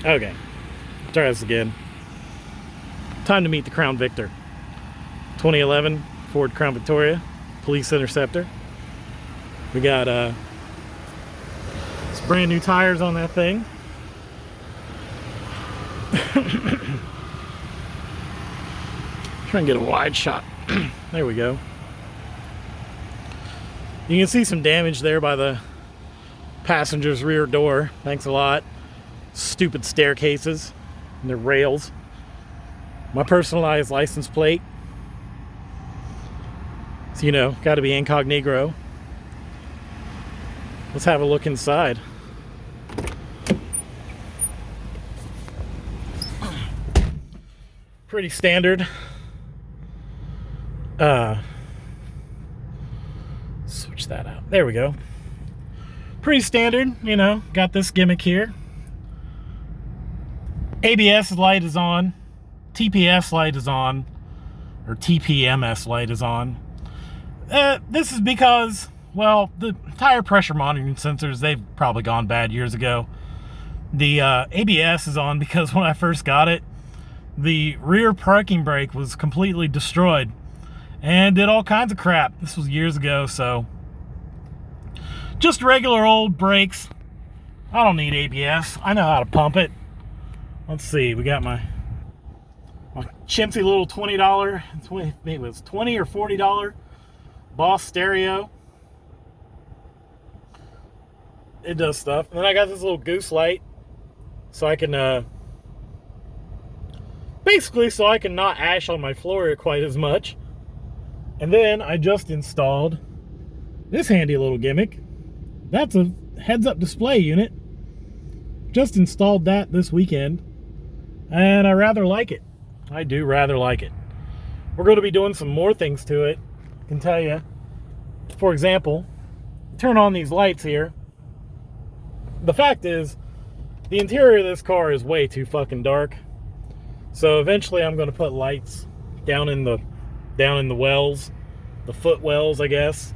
Okay, try this again. Time to meet the Crown Victor. 2011 Ford Crown Victoria, Police Interceptor. We got some brand new tires on that thing. Try and get a wide shot. There we go. You can see some damage there by the passenger's rear door. Thanks a lot. Stupid staircases and their rails. My personalized license plate. So, you know, got to be incognito. Let's have a look inside. Pretty standard. Switch that out. There we go. Pretty standard, you know, got this gimmick here. ABS light is on. TPS light is on. Or TPMS light is on. This is because, well, the tire pressure monitoring sensors, they've probably gone bad years ago. The ABS is on because when I first got it, the rear parking brake was completely destroyed and did all kinds of crap. This was years ago, so just regular old brakes. I don't need ABS. I know how to pump it. Let's see, we got my chintzy little $20, maybe it was $20 or $40 Boss stereo. It does stuff. And then I got this little goose light so I can basically so I can not ash on my floor quite as much. And then I just installed this handy little gimmick. That's a heads-up display unit. Just installed that this weekend, and I rather like it. I do rather like it. We're going to be doing some more things to it. I can tell you. For example, turn on these lights here. The fact is, the interior of this car is way too fucking dark. So eventually I'm going to put lights down in the wells, the foot wells, I guess.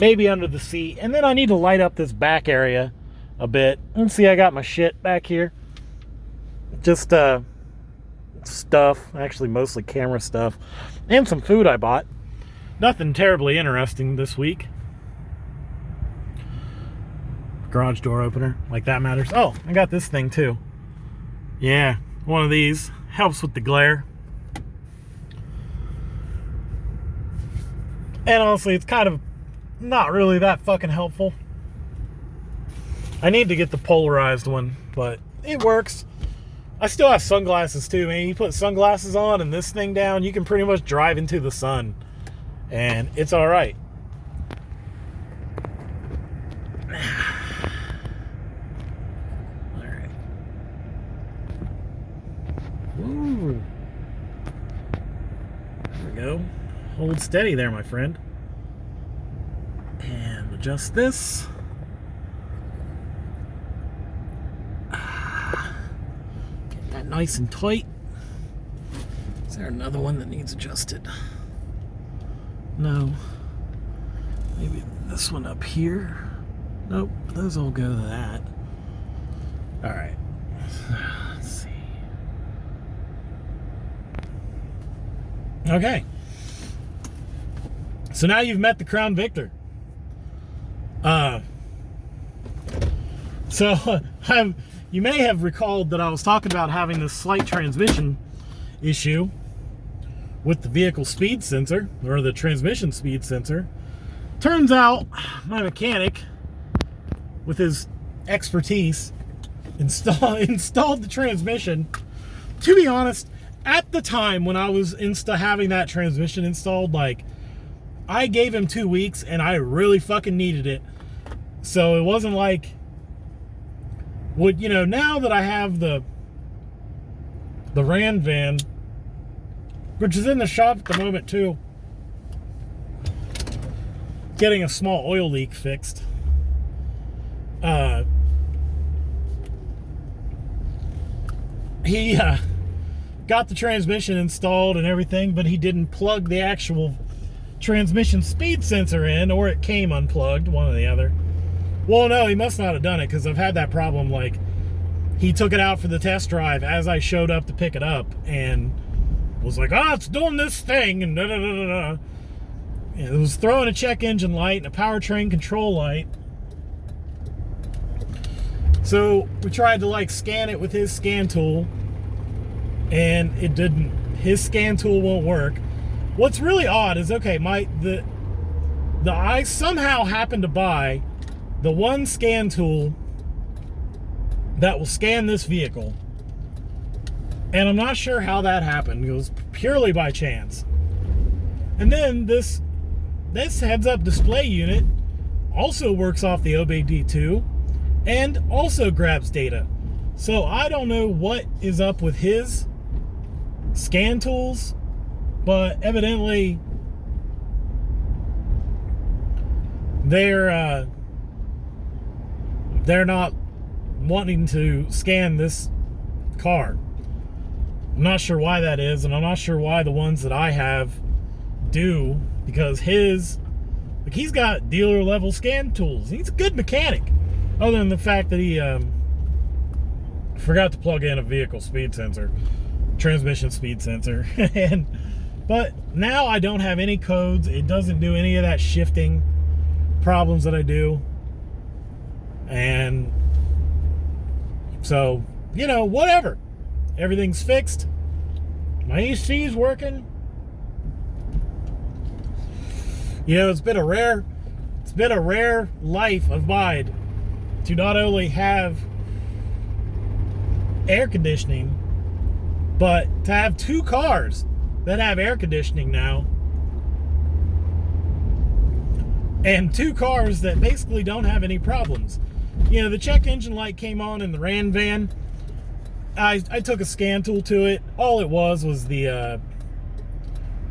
Maybe under the seat. And then I need to light up this back area a bit. And see, I got my shit back here. Just stuff, actually mostly camera stuff, and some food I bought. Nothing terribly interesting this week. Garage door opener, like that matters. Oh, I got this thing too. Yeah, one of these helps with the glare. And honestly, it's kind of not really that fucking helpful. I need to get the polarized one, but it works. I still have sunglasses too, man. You put sunglasses on and this thing down, you can pretty much drive into the sun. And it's alright. Alright. Ooh. There we go. Hold steady there, my friend. And adjust this. Get that nice and tight. Is there another one that needs adjusted? No. Maybe this one up here. Nope, those all go to that. Alright. Let's see. Okay. So now you've met the Crown Victor. You may have recalled that I was talking about having this slight transmission issue with the vehicle speed sensor, or the transmission speed sensor. Turns out my mechanic, with his expertise, installed the transmission. To be honest, at the time when I was having that transmission installed, like, I gave him 2 weeks and I really fucking needed it. So it wasn't like, now that I have the Ram van, which is in the shop at the moment too, getting a small oil leak fixed. He got the transmission installed and everything, but he didn't plug the actual transmission speed sensor in, or it came unplugged, one or the other. Well, no, he must not have done it, because I've had that problem. Like, he took it out for the test drive as I showed up to pick it up and was like, oh, it's doing this thing, and da-da-da-da-da. It was throwing a check engine light and a powertrain control light. So we tried to like scan it with his scan tool, and it didn't. His scan tool won't work. What's really odd is, okay, I somehow happened to buy the one scan tool that will scan this vehicle, and I'm not sure how that happened. It was purely by chance. And then this heads-up display unit also works off the OBD2 and also grabs data. So I don't know what is up with his scan tools, but evidently they're not wanting to scan this car. I'm not sure why that is, and I'm not sure why the ones that I have do, because he's got dealer level scan tools. He's a good mechanic, other than the fact that he forgot to plug in a vehicle speed sensor, transmission speed sensor. But now I don't have any codes. It doesn't do any of that shifting problems that I do. And so, you know, whatever. Everything's fixed. My EC's working. You know, it's been a rare life of mine to not only have air conditioning, but to have two cars that have air conditioning now, and two cars that basically don't have any problems. You know, the check engine light came on in the Ram van. I took a scan tool to it. All it was the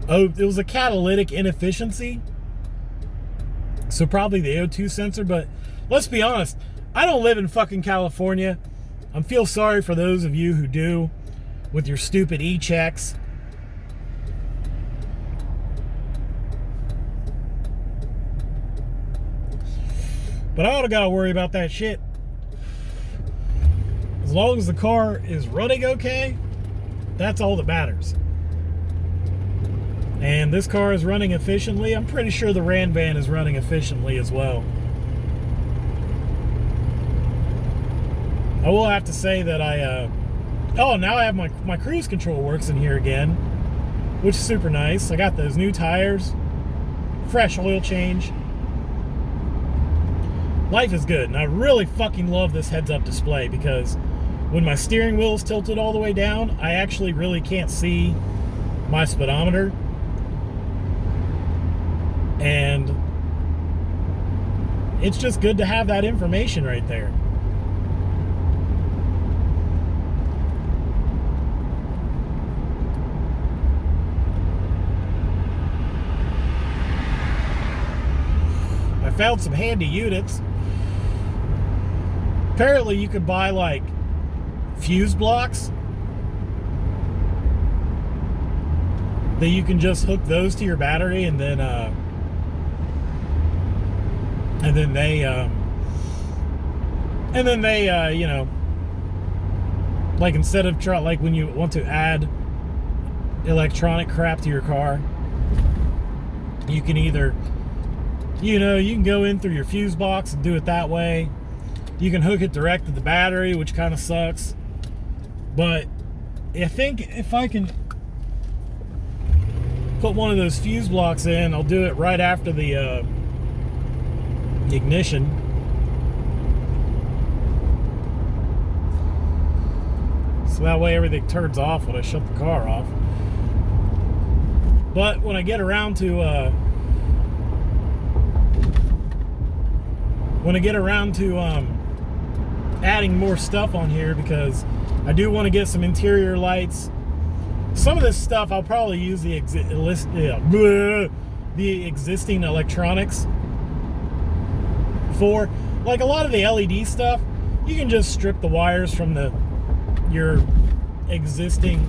it was a catalytic inefficiency. So probably the O2 sensor, but let's be honest, I don't live in fucking California. I feel sorry for those of you who do, with your stupid e-checks. But I don't gotta worry about that shit. As long as the car is running okay, that's all that matters. And this car is running efficiently. I'm pretty sure the Ram van is running efficiently as well. I will have to say that oh, now I have my cruise control works in here again, which is super nice. I got those new tires, fresh oil change. Life is good, and I really fucking love this heads-up display, because when my steering wheel is tilted all the way down, I actually really can't see my speedometer. And it's just good to have that information right there. I found some handy units. Apparently you could buy like fuse blocks that you can just hook those to your battery, and then they you know, like instead of like when you want to add electronic crap to your car, you can either, you know, you can go in through your fuse box and do it that way. You can hook it direct to the battery, which kind of sucks. But I think if I can put one of those fuse blocks in, I'll do it right after the ignition. So that way everything turns off when I shut the car off. But when I get around to adding more stuff on here, because I do want to get some interior lights. Some of this stuff I'll probably use the existing electronics for. Like a lot of the LED stuff, you can just strip the wires from your existing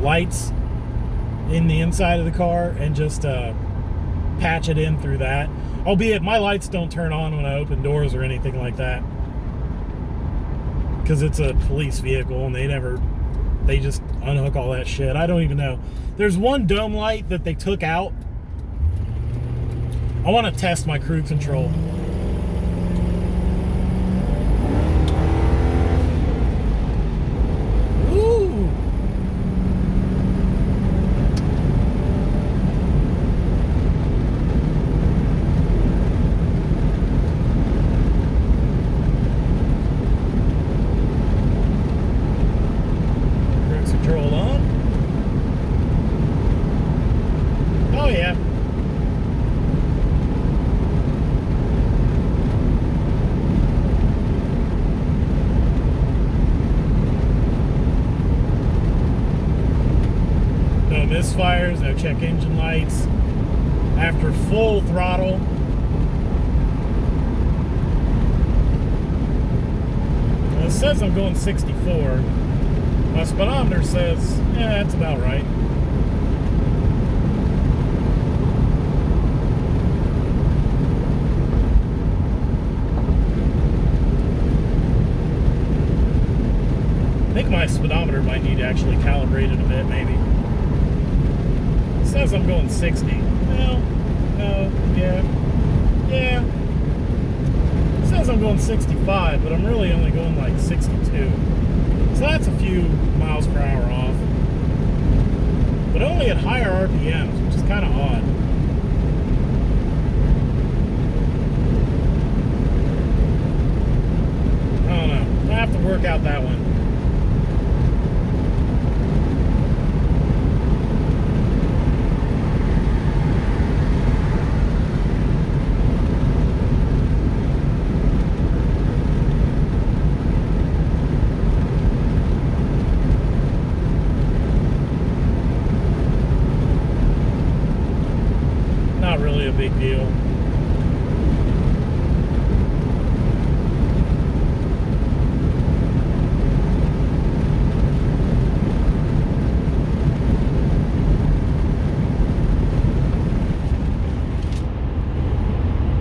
lights in the inside of the car and just patch it in through that. Albeit my lights don't turn on when I open doors or anything like that. because it's a police vehicle and they just unhook all that shit. I don't even know. There's one dome light that they took out. I want to test my cruise control. Ooh. Cruise control on. Oh yeah. No misfires, no check engine lights. After full throttle. Well, it says I'm going 64. My speedometer says, yeah, that's about right. I think my speedometer might need to actually calibrate it a bit, maybe. It says I'm going 60. Well, no, yeah. It says I'm going 65, but I'm really only going like 62. So that's a few miles per hour off. But only at higher RPMs, which is kind of odd. I don't know. I have to work out that one. Not really a big deal.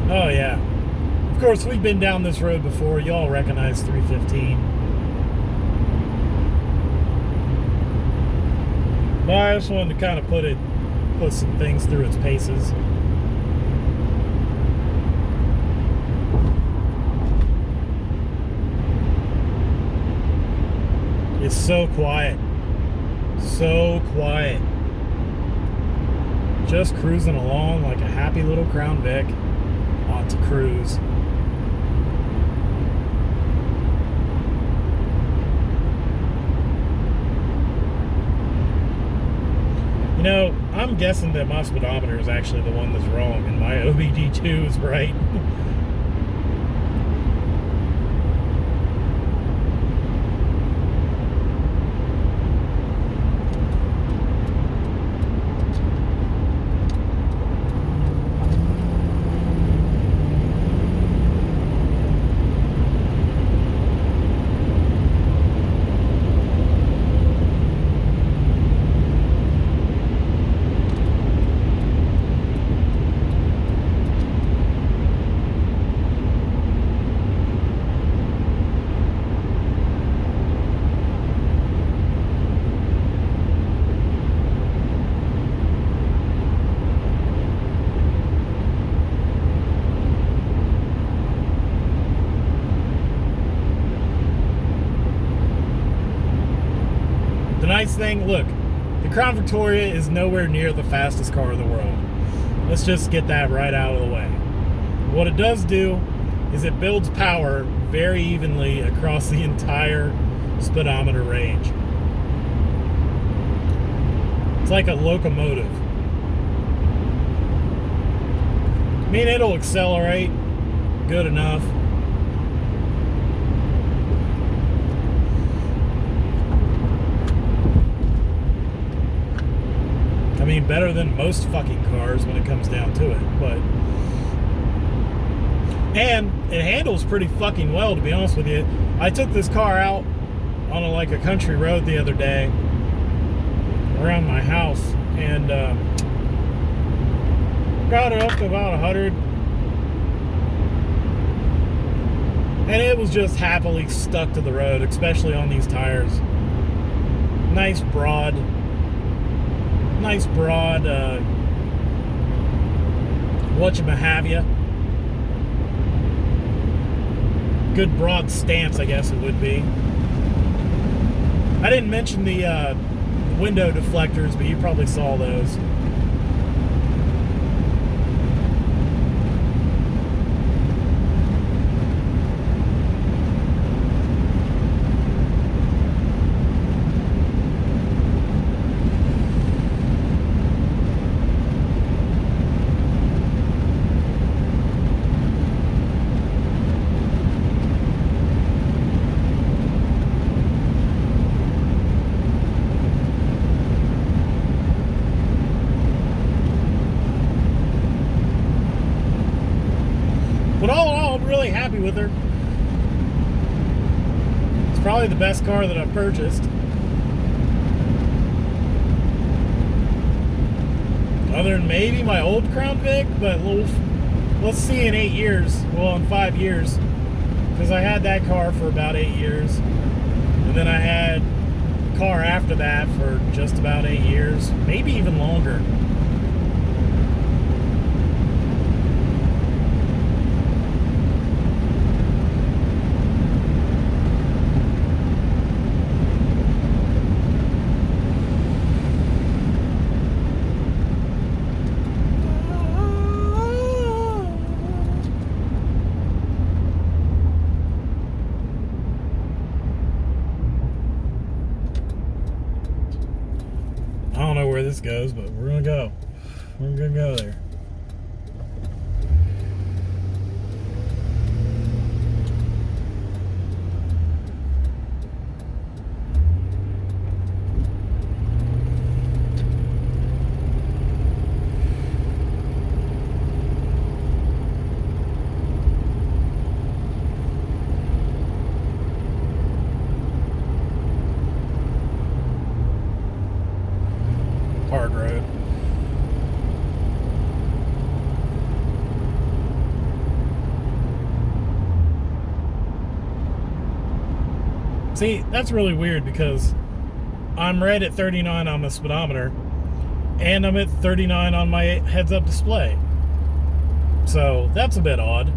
Oh yeah. Of course, we've been down this road before. Y'all recognize 315. But I just wanted to kind of put some things through its paces. It's so quiet. So quiet. Just cruising along like a happy little Crown Vic ought to cruise. You know, I'm guessing that my speedometer is actually the one that's wrong and my OBD2 is right. Nice thing, look, the Crown Victoria is nowhere near the fastest car in the world. Let's just get that right out of the way. What it does do is it builds power very evenly across the entire speedometer range. It's like a locomotive. I mean, it'll accelerate good enough. I mean, better than most fucking cars when it comes down to it, but... And it handles pretty fucking well, to be honest with you. I took this car out on a country road the other day around my house, and got it up to about 100. And it was just happily stuck to the road, especially on these tires. Nice broad, whatchamayhavya. Good broad stance, I guess it would be. I didn't mention the window deflectors, but you probably saw those. But all in all, I'm really happy with her. It's probably the best car that I've purchased. Other than maybe my old Crown Vic, but let's see in 8 years. Well, in 5 years. Because I had that car for about 8 years. And then I had a car after that for just about 8 years. Maybe even longer. I don't know where this goes, but we're gonna go. We're gonna go there. Hard road. See, that's really weird because I'm red at 39 on the speedometer and I'm at 39 on my heads-up display. So that's a bit odd.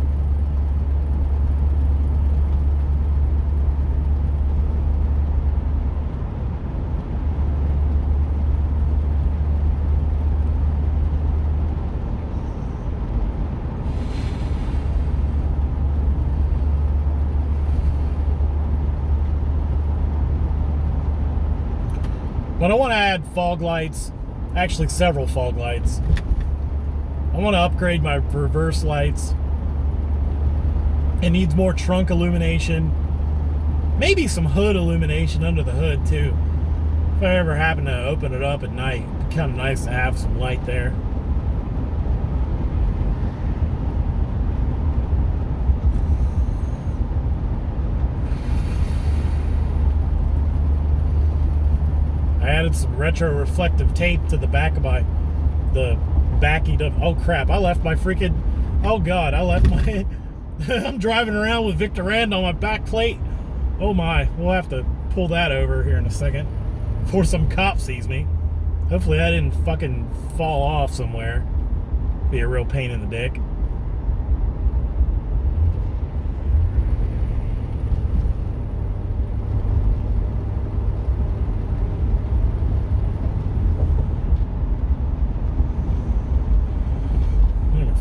But I want to add fog lights, actually several fog lights. I want to upgrade my reverse lights. It needs more trunk illumination. Maybe some hood illumination under the hood too. If I ever happen to open it up at night, it'd be kind of nice to have some light there. I added some retro reflective tape to the back of the backing of, oh crap, I left my freaking, oh god, I left my, I'm driving around with Victor Rand on my back plate. Oh my, we'll have to pull that over here in a second before some cop sees me. Hopefully I didn't fucking fall off somewhere. Be a real pain in the dick.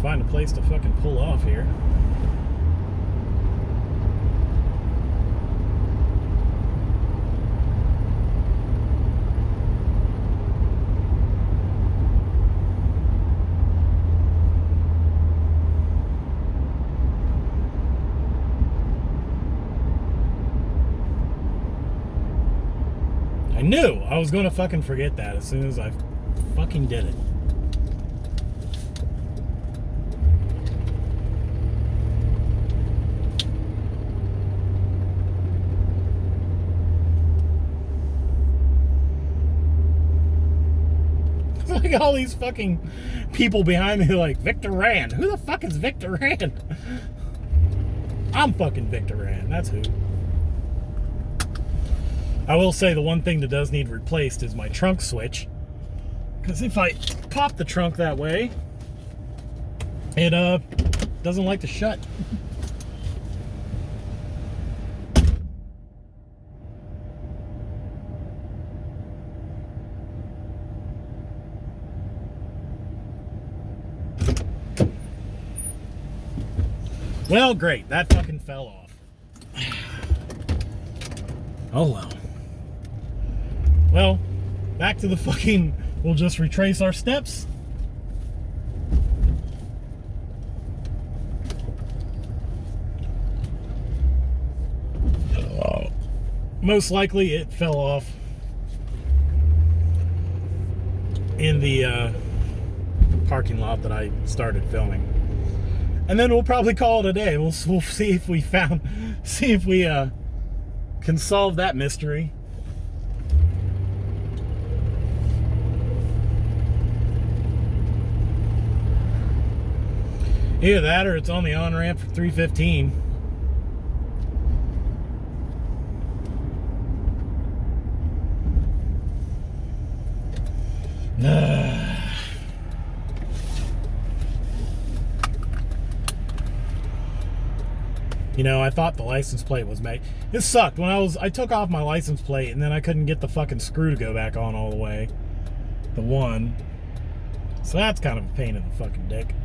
Find a place to fucking pull off here. I knew I was gonna fucking forget that as soon as I fucking did it. Like all these fucking people behind me like, Victor Rand. Who the fuck is Victor Rand? I'm fucking Victor Rand. That's who. I will say the one thing that does need replaced is my trunk switch. Because if I pop the trunk that way, it doesn't like to shut. Well, great. That fucking fell off. Oh well. Well, back to the fucking... We'll just retrace our steps. Most likely it fell off in the parking lot that I started filming. And then we'll probably call it a day. We'll see if we can solve that mystery. Either that or it's on the on-ramp for 315. You know, I thought the license plate was made. It sucked when I took off my license plate and then I couldn't get the fucking screw to go back on all the way. The one. So that's kind of a pain in the fucking dick.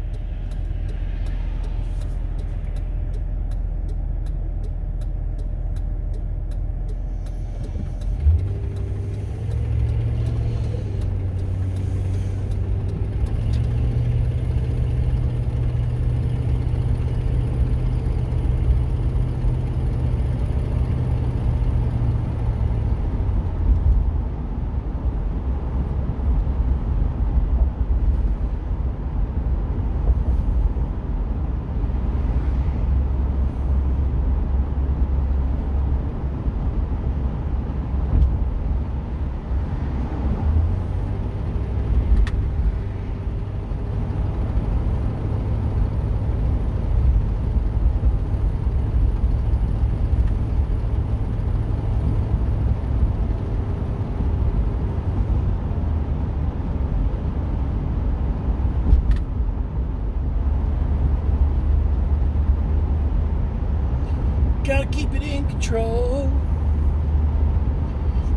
Gotta keep it in control.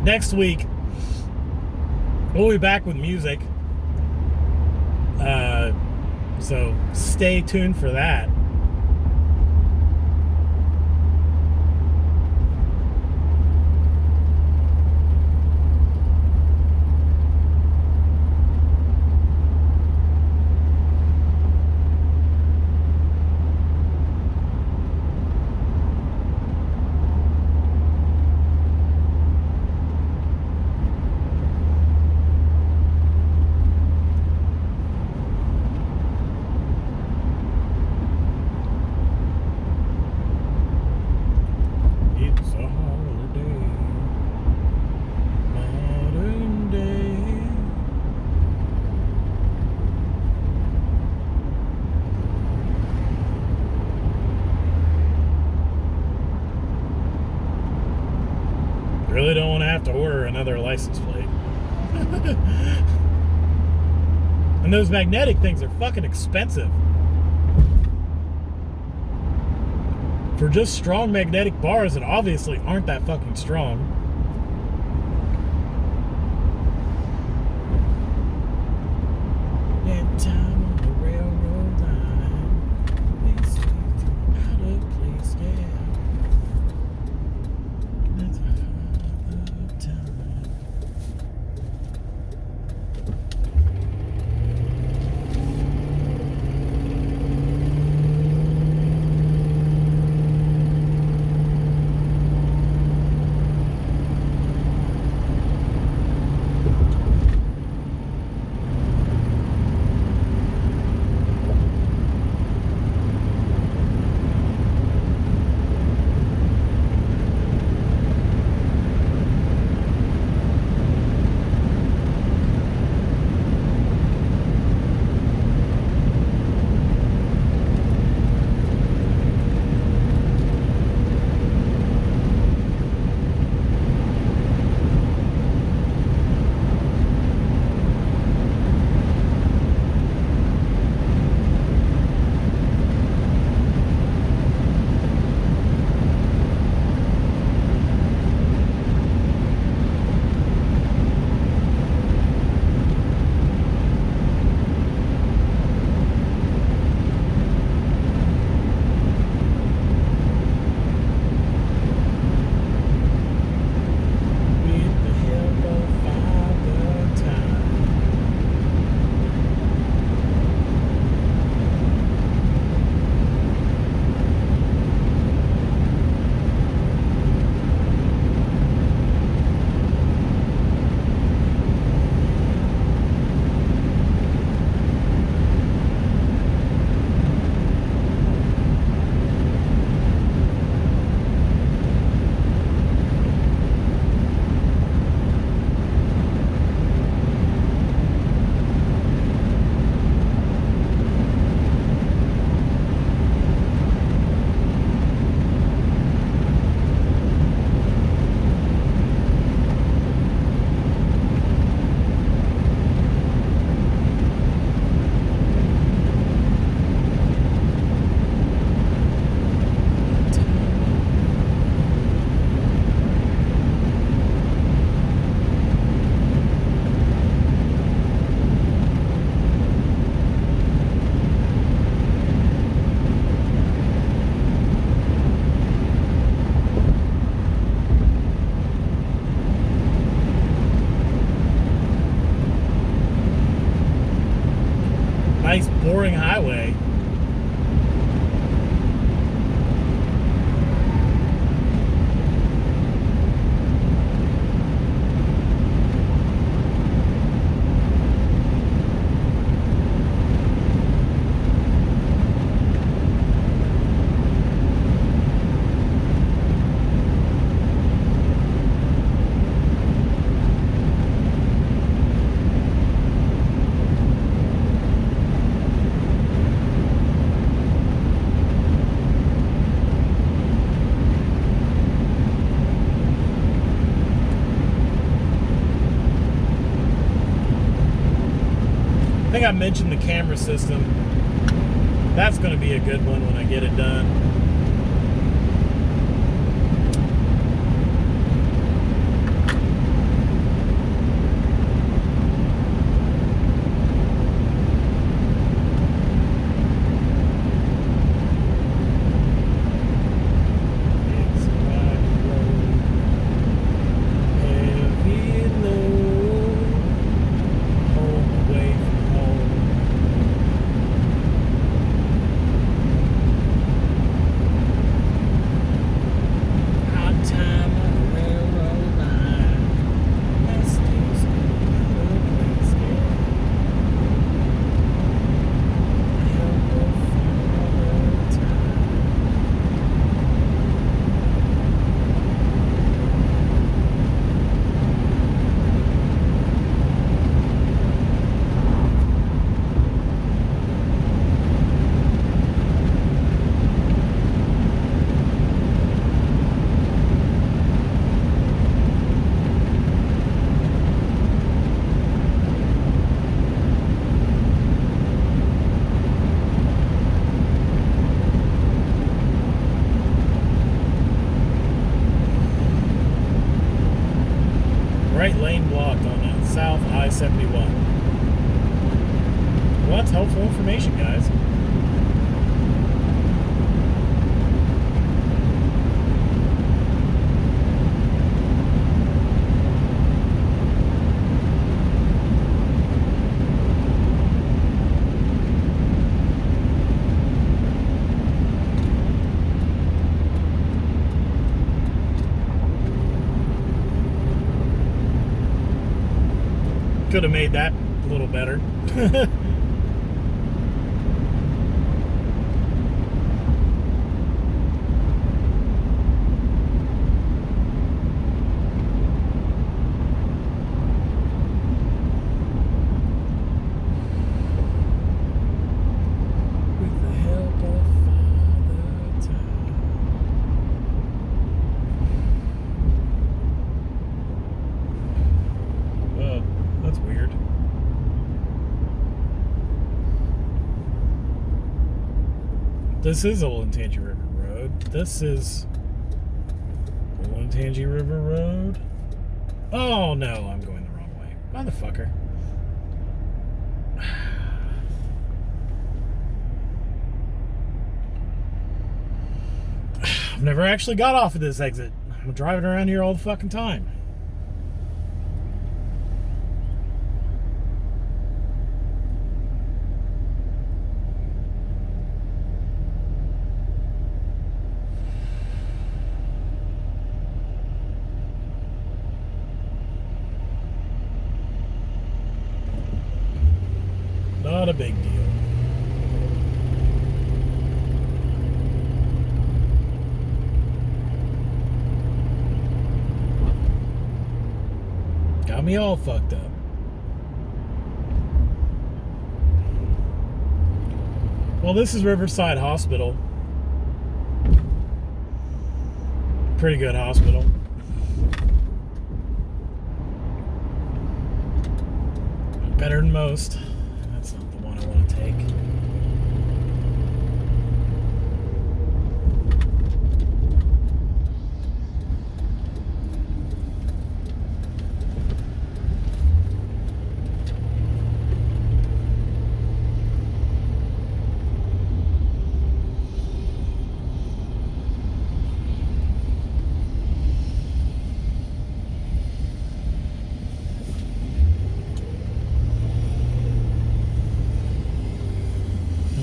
Next week, we'll be back with music. So stay tuned for that. Really don't want to have to order another license plate. And those magnetic things are fucking expensive. For just strong magnetic bars that obviously aren't that fucking strong. That time on the railroad line, they seem out of place, yeah. That's the time. think I mentioned the camera system. That's going to be a good one when I get it done. Right lane blocked on South I-71. Well, that's helpful information, guys. Could have made that a little better. With the help of Father Time. Oh, that's weird. This is Olentangy River Road. This is Olentangy River Road. Oh no, I'm going the wrong way. Motherfucker. I've never actually got off of this exit. I'm driving around here all the fucking time. Not a big deal. Got me all fucked up. Well, this is Riverside Hospital. Pretty good hospital. Better than most. That's not the one I want to take.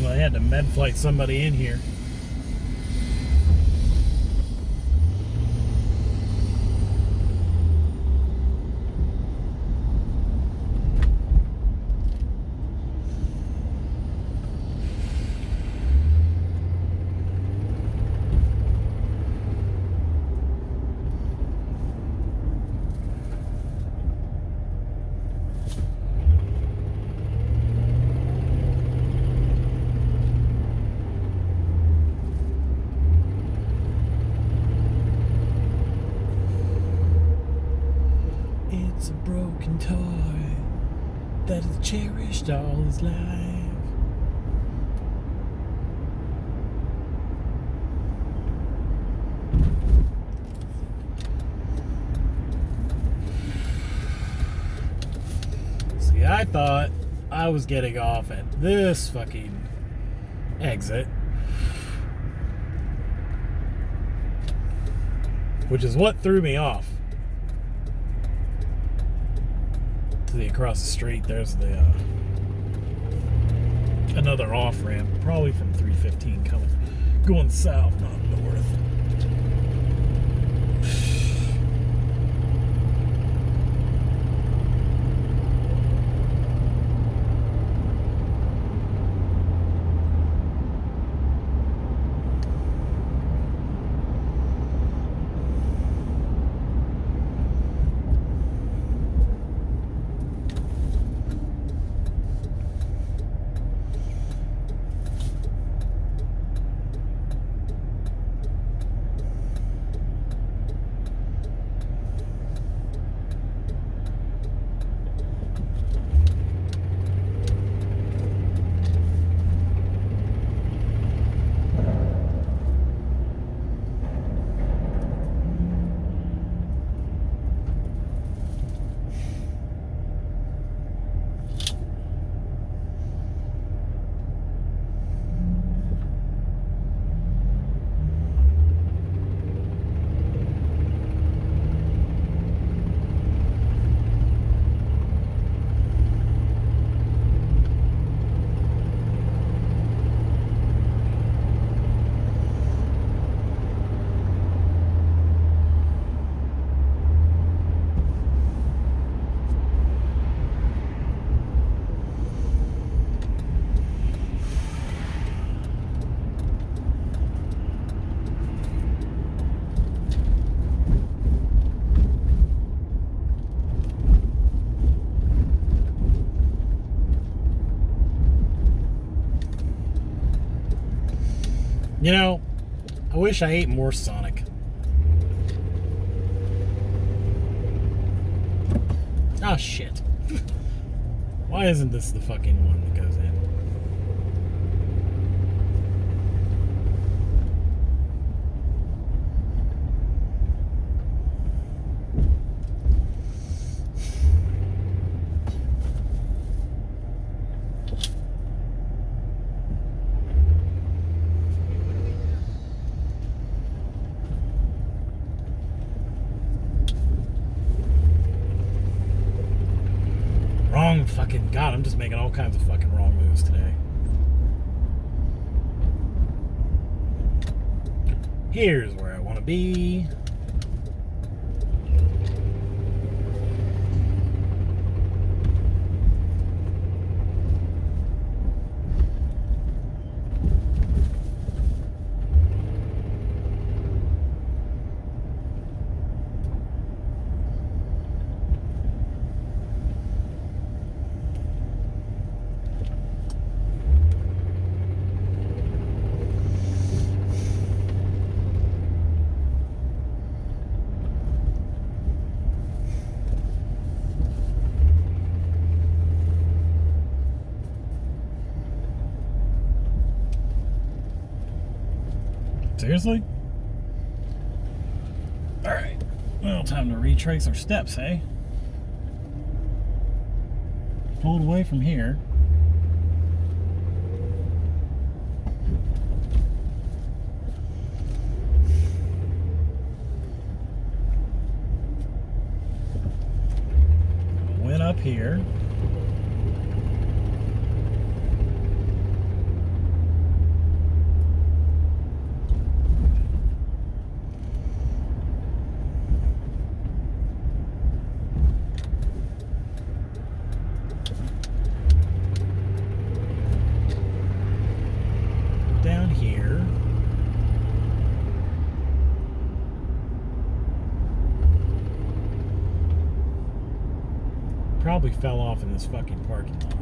Well, I had to med flight somebody in here. It's a broken toy. that is cherished all his life. See, I thought I was getting off at this fucking exit, which is what threw me off. Across the street, there's the another off ramp, probably from 315 going south, not north. You know, I wish I ate more Sonic. Ah, shit. Why isn't this the fucking one that goes in? Fucking God, I'm just making all kinds of fucking wrong moves today. Here's where I want to be. Seriously? Alright. Well, time to retrace our steps, hey? Pulled away from here. Went up here. Down here. Probably fell off in this fucking parking lot.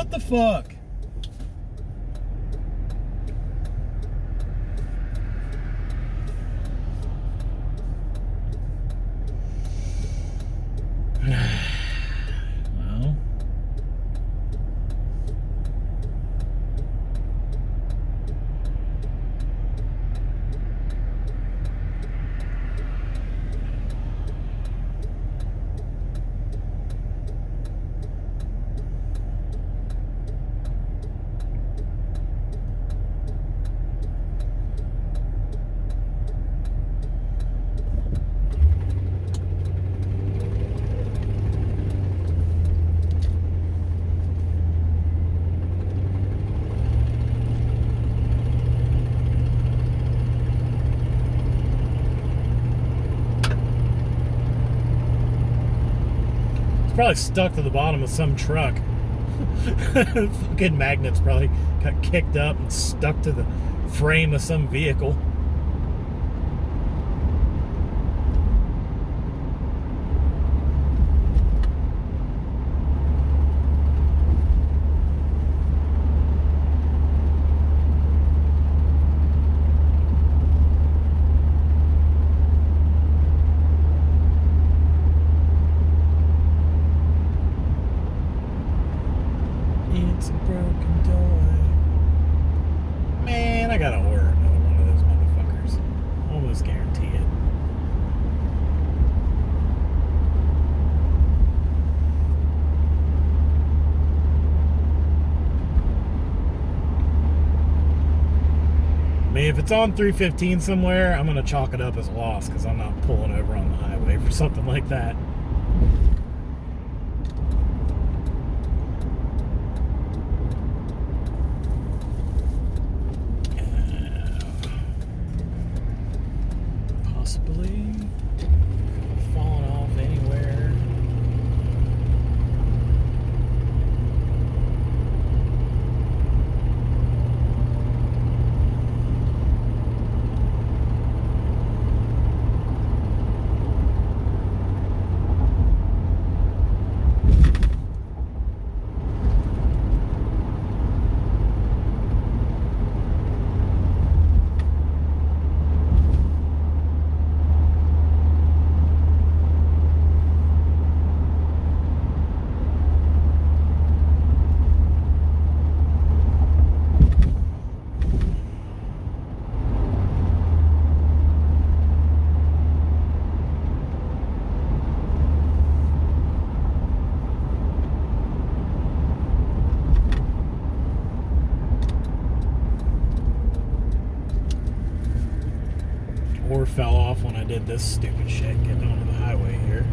What the fuck? Well, probably stuck to the bottom of some truck. Fucking magnets probably got kicked up and stuck to the frame of some vehicle. It's a broken toy. Man, I gotta order another one of those motherfuckers. Almost guarantee it. I mean, if it's on 315 somewhere, I'm gonna chalk it up as a loss because I'm not pulling over on the highway for something like that. Possibly falling off anywhere. Or fell off when I did this stupid shit getting onto the highway here.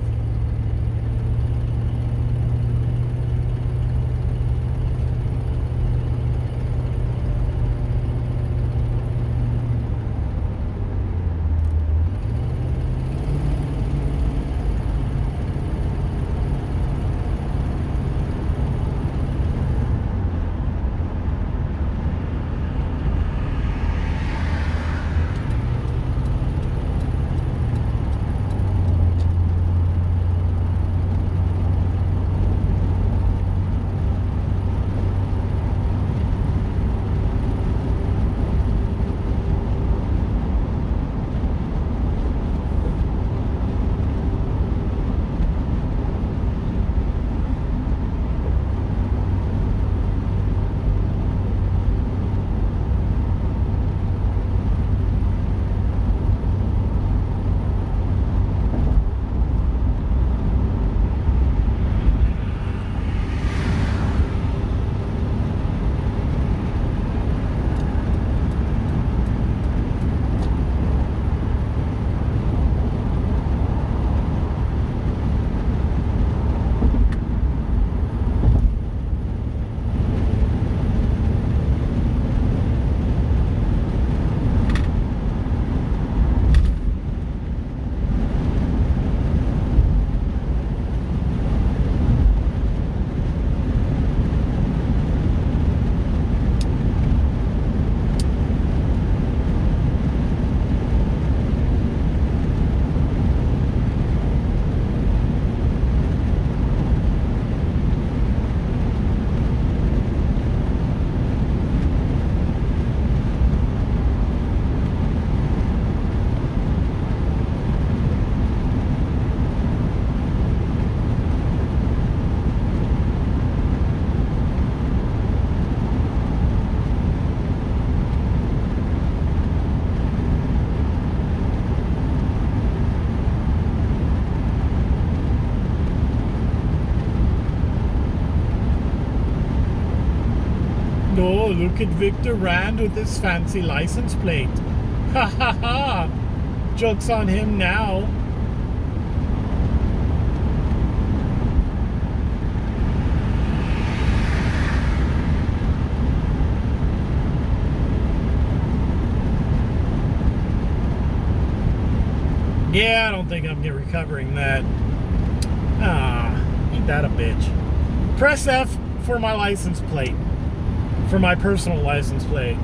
look at Victor Rand with his fancy license plate. Ha ha ha! Joke's on him now. Yeah, I don't think I'm recovering that. Ain't that a bitch. Press F for my license plate. For my personal license plate.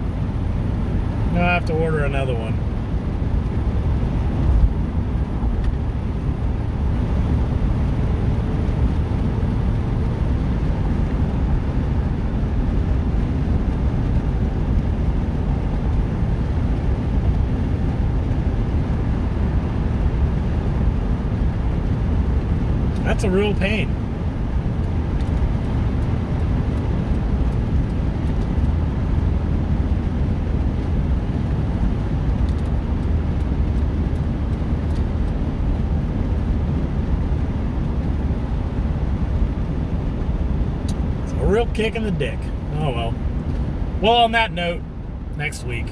Now I have to order another one. That's a real pain. It's a real kick in the dick. Oh well. Well, on that note, next week.